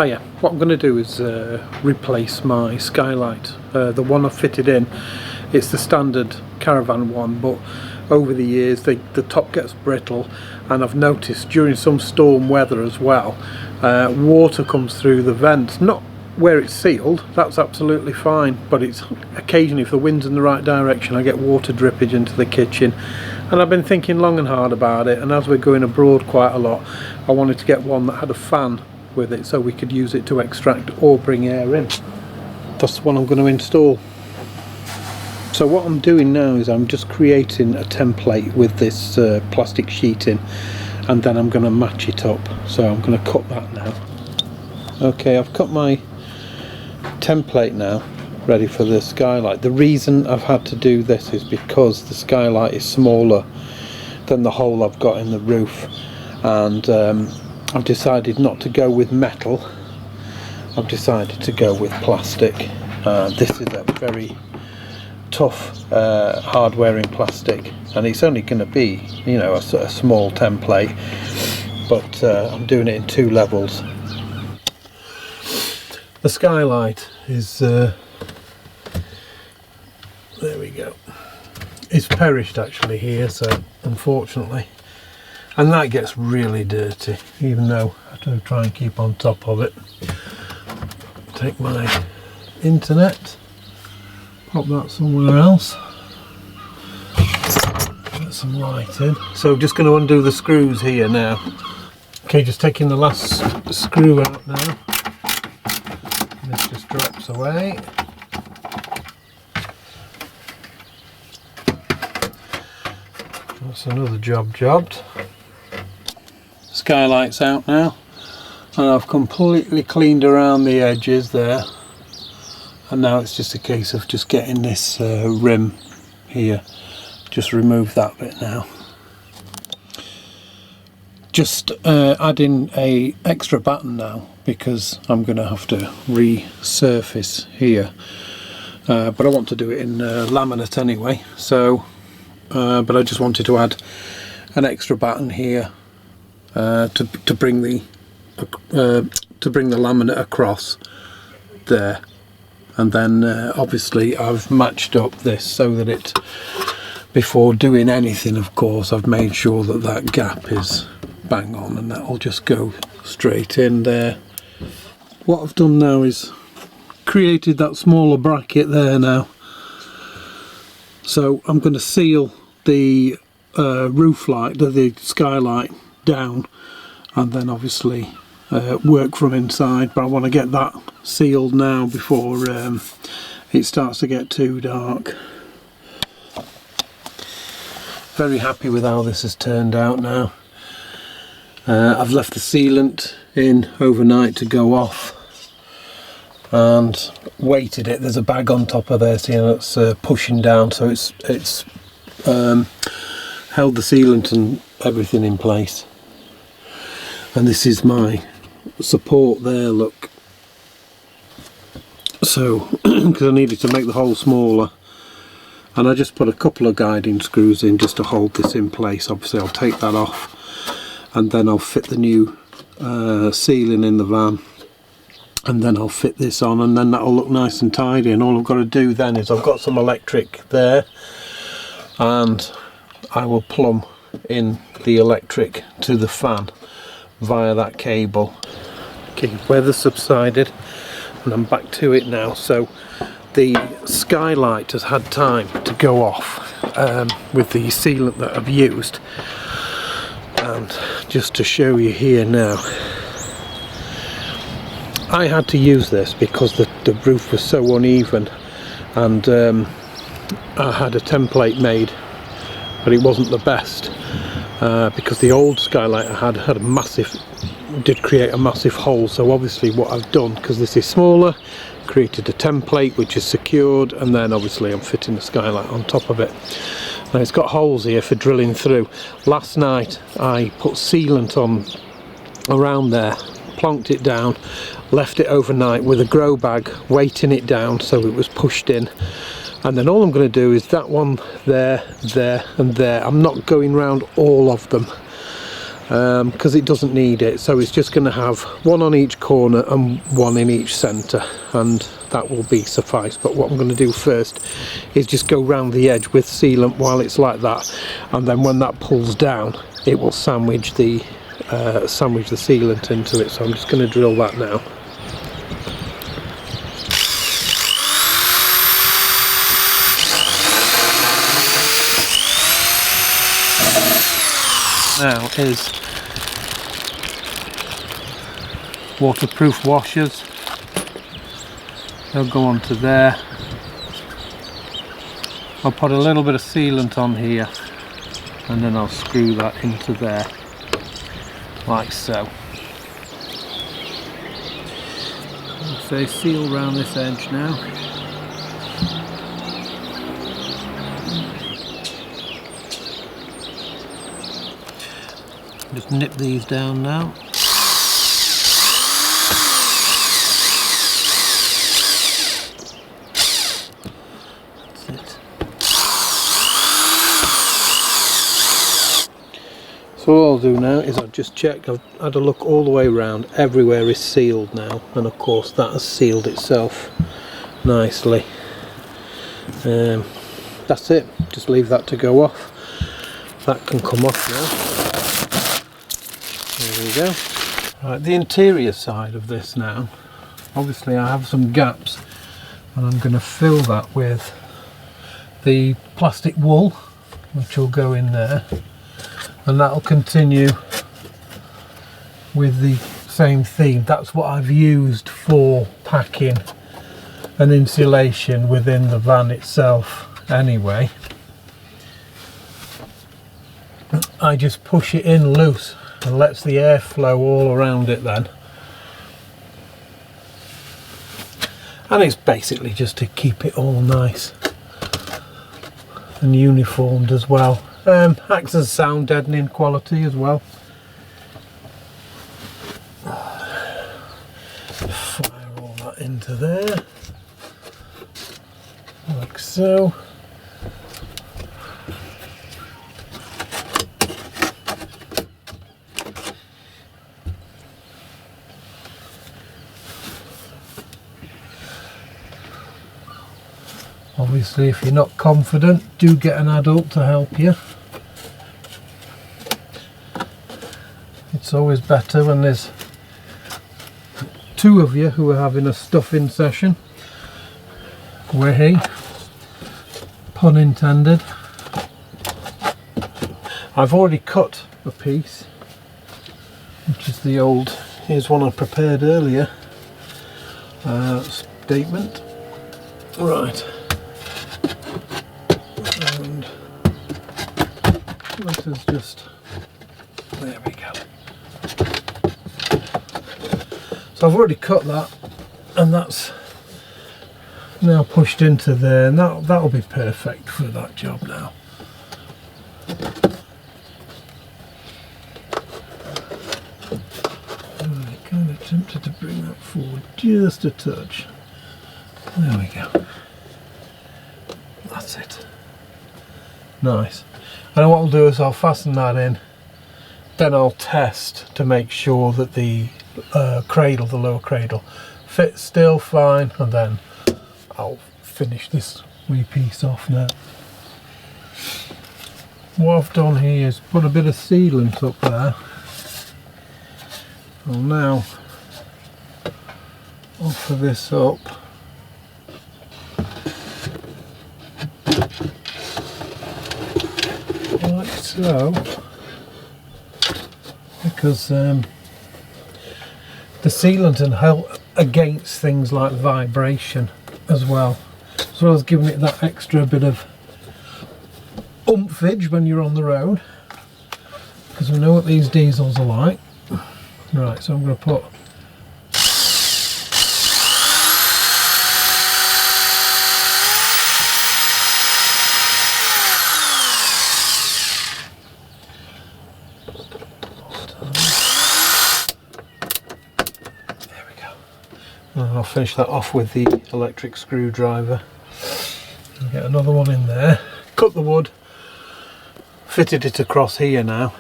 Oh yeah, what I'm going to do is replace my Skylight. The one I've fitted in, it's the standard Caravan one, but over the years the top gets brittle, and I've noticed during some storm weather as well, water comes through the vents, not where it's sealed, that's absolutely fine, but it's occasionally, if the wind's in the right direction, I get water drippage into the kitchen. And I've been thinking long and hard about it, and as we're going abroad quite a lot, I wanted to get one that had a fan with it so we could use it to extract or bring air in. That's the one I'm going to install. So what I'm doing now is I'm just creating a template with this plastic sheeting, and then I'm going to match it up. So I'm going to cut that now. Okay, I've cut my template now, ready for the Skylight. The reason I've had to do this is because the Skylight is smaller than the hole I've got in the roof, and I've decided not to go with metal. I've decided to go with plastic. This is a very tough hard wearing plastic, and it's only going to be, you know, a small template, but I'm doing it in 2 levels. The Skylight is there we go, it's perished actually here, so unfortunately, and that gets really dirty, even though I do try and keep on top of it. Take my internet, pop that somewhere else, get some light in. So just going to undo the screws here now. Okay, just taking the last screw out now. This just drops away. That's another job jobbed. Skylight's out now, and I've completely cleaned around the edges there, and now it's just a case of just getting this rim here, just remove that bit now. Just adding a extra batten now, because I'm going to have to resurface here, but I want to do it in laminate anyway, so but I just wanted to add an extra batten here to bring the laminate across there, and then obviously I've matched up this so that it, before doing anything, of course, I've made sure that that gap is bang on, and that will just go straight in there. What I've done now is created that smaller bracket there now, so I'm going to seal the roof light, the Skylight, down, and then obviously work from inside, but I want to get that sealed now before it starts to get too dark. Very happy with how this has turned out now. I've left the sealant in overnight to go off, and weighted it. There's a bag on top of there, so, you know, it's pushing down, so it's held the sealant and everything in place. And this is my support there, look. So because I needed to make the hole smaller, and I just put a couple of guiding screws in just to hold this in place. Obviously I'll take that off, and then I'll fit the new ceiling in the van, and then I'll fit this on, and then that'll look nice and tidy. And all I've got to do then is, I've got some electric there, and I will plumb in the electric to the fan via that cable. Okay, weather subsided and I'm back to it now. So the Skylight has had time to go off with the sealant that I've used, and just to show you here now, I had to use this because the roof was so uneven, and I had a template made, but it wasn't the best, because the old Skylight I had a massive, did create a massive hole. So obviously what I've done, because this is smaller, created a template which is secured, and then obviously I'm fitting the Skylight on top of it. Now it's got holes here for drilling through. Last night I put sealant on around there, plonked it down, left it overnight with a grow bag weighting it down so it was pushed in, and then all I'm going to do is that one there, there and there. I'm not going round all of them, because it doesn't need it. So it's just going to have one on each corner and one in each centre, and that will be suffice. But what I'm going to do first is just go round the edge with sealant while it's like that, and then when that pulls down it will sandwich the sealant into it. So I'm just going to drill that now. Now is waterproof washers. They'll go onto there. I'll put a little bit of sealant on here, and then I'll screw that into there, like so. So seal around this edge now. Just nip these down now. That's it. So all I'll do now is I'll just check. I've had a look all the way around. Everywhere is sealed now, and of course that has sealed itself nicely. That's it. Just leave that to go off. That can come off now. There we go. Right, the interior side of this now, obviously I have some gaps, and I'm going to fill that with the plastic wool, which will go in there, and that will continue with the same theme. That's what I've used for packing and insulation within the van itself anyway. I just push it in loose and lets the air flow all around it then, and it's basically just to keep it all nice and uniformed as well. Acts as sound deadening quality as well. Fire all that into there like so. Obviously, if you're not confident, do get an adult to help you. It's always better when there's two of you who are having a stuffing session. Wahey, pun intended. I've already cut a piece, which is the old, here's one I prepared earlier, statement. Right. And this is just, there we go. So I've already cut that, and that's now pushed into there, and that'll be perfect for that job now. I kind of tempted to bring that forward just a touch. There we go. That's it. Nice. And what I'll do is I'll fasten that in, then I'll test to make sure that the cradle, the lower cradle, fits still fine, and then I'll finish this wee piece off now. What I've done here is put a bit of sealant up there. I'll now offer this up. Like so, because the sealant will help against things like vibration as well as giving it that extra bit of oomph when you're on the road, because we know what these diesels are like. Right, so I'm going to put I'll finish that off with the electric screwdriver. I'll get another one in there. Cut the wood, fitted it across here now,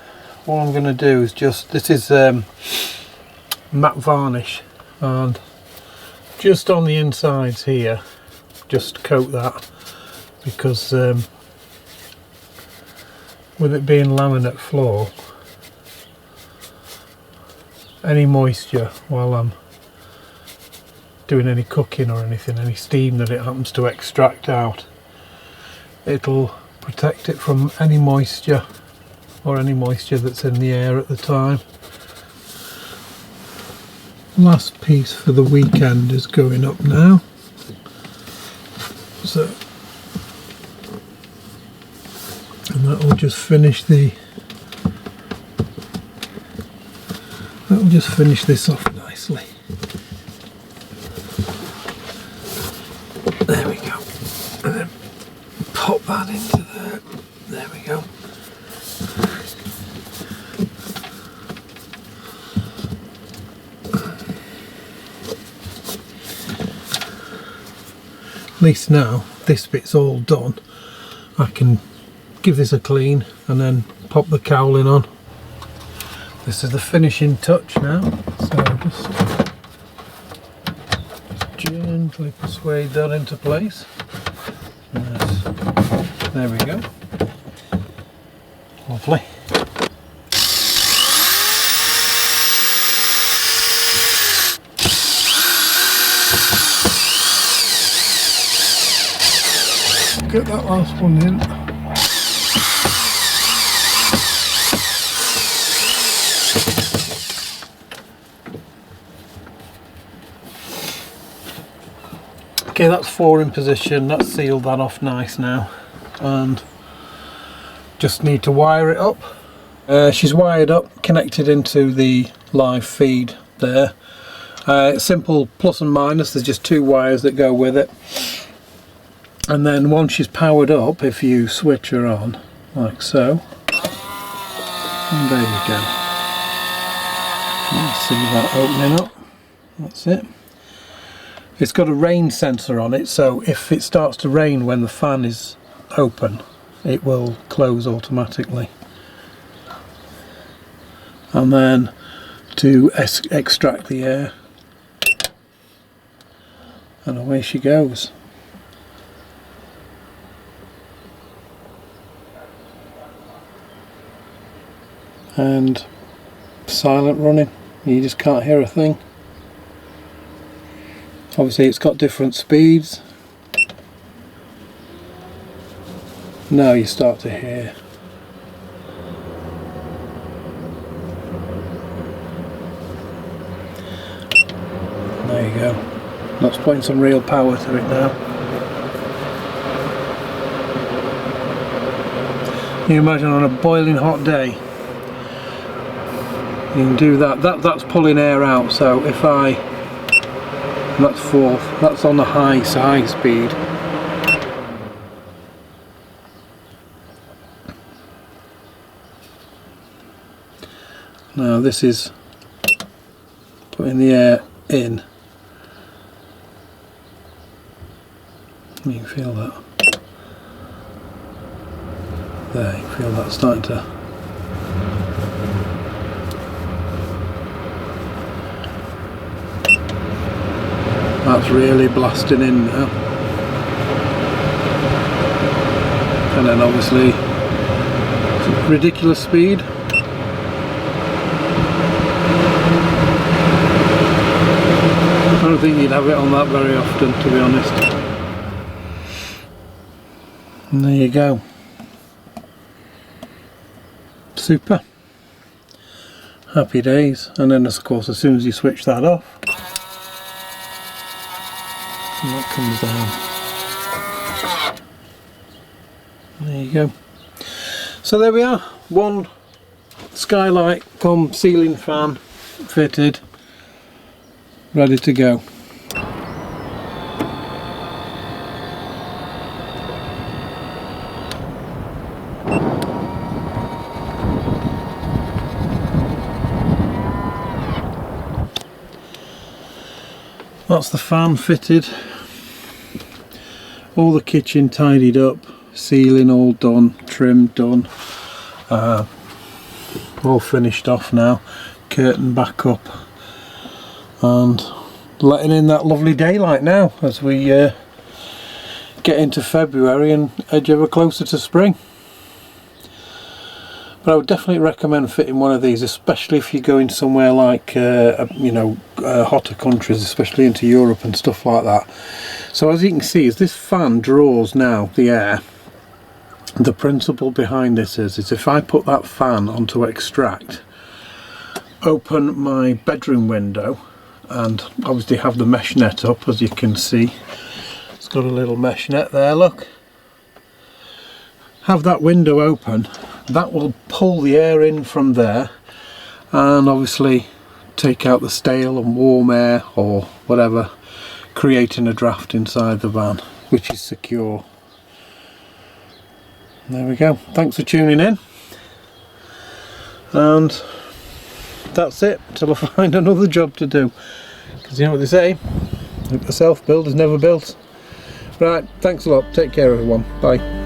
what I'm going to do is just, this is matte varnish, and just on the insides here, just coat that, because with it being laminate floor, any moisture while I'm doing any cooking or anything, any steam that it happens to extract out, it'll protect it from any moisture or any moisture that's in the air at the time. Last piece for the weekend is going up now, so, and that will just finish the, that will just finish this off nicely. There we go, and then pop that into there. There we go. At least now this bit's all done, I can give this a clean and then pop the cowling on. This is the finishing touch now, so just gently persuade that into place. Yes. There we go. Lovely. Get that last one in. Okay, that's 4 in position. That's sealed that off nice now, and just need to wire it up. She's wired up, connected into the live feed there. Simple plus and minus, there's just 2 wires that go with it. And then once she's powered up, if you switch her on, like so, and there you go. You see that opening up, that's it. It's got a rain sensor on it, so if it starts to rain when the fan is open, it will close automatically. And then to extract the air, and away she goes. And silent running, you just can't hear a thing. Obviously it's got different speeds. Now you start to hear. There you go. That's putting some real power to it now. Can you imagine on a boiling hot day? You can do that. That's pulling air out, so if I, that's 4th, that's on the high speed. Now this is putting the air in. You can feel that. There, you can feel that starting to. That's really blasting in now. And then obviously ridiculous speed. I don't think you'd have it on that very often, to be honest. And there you go. Super. Happy days. And then of course as soon as you switch that off, and that comes down. There you go. So there we are, one Skylight cum ceiling fan fitted, ready to go. That's the fan fitted, all the kitchen tidied up, ceiling all done, trim done. all finished off now, curtain back up, and letting in that lovely daylight now as we get into February and edge ever closer to spring. But I would definitely recommend fitting one of these, especially if you're going somewhere like you know, hotter countries, especially into Europe and stuff like that. So as you can see, as this fan draws now the air, the principle behind this is if I put that fan onto extract, open my bedroom window, and obviously have the mesh net up, as you can see, it's got a little mesh net there, look. Have that window open, that will pull the air in from there and obviously take out the stale and warm air or whatever, creating a draft inside the van, which is secure. There we go. Thanks for tuning in, and that's it till I find another job to do, because you know what they say, a self-build is never built. Right, thanks a lot, take care everyone, bye.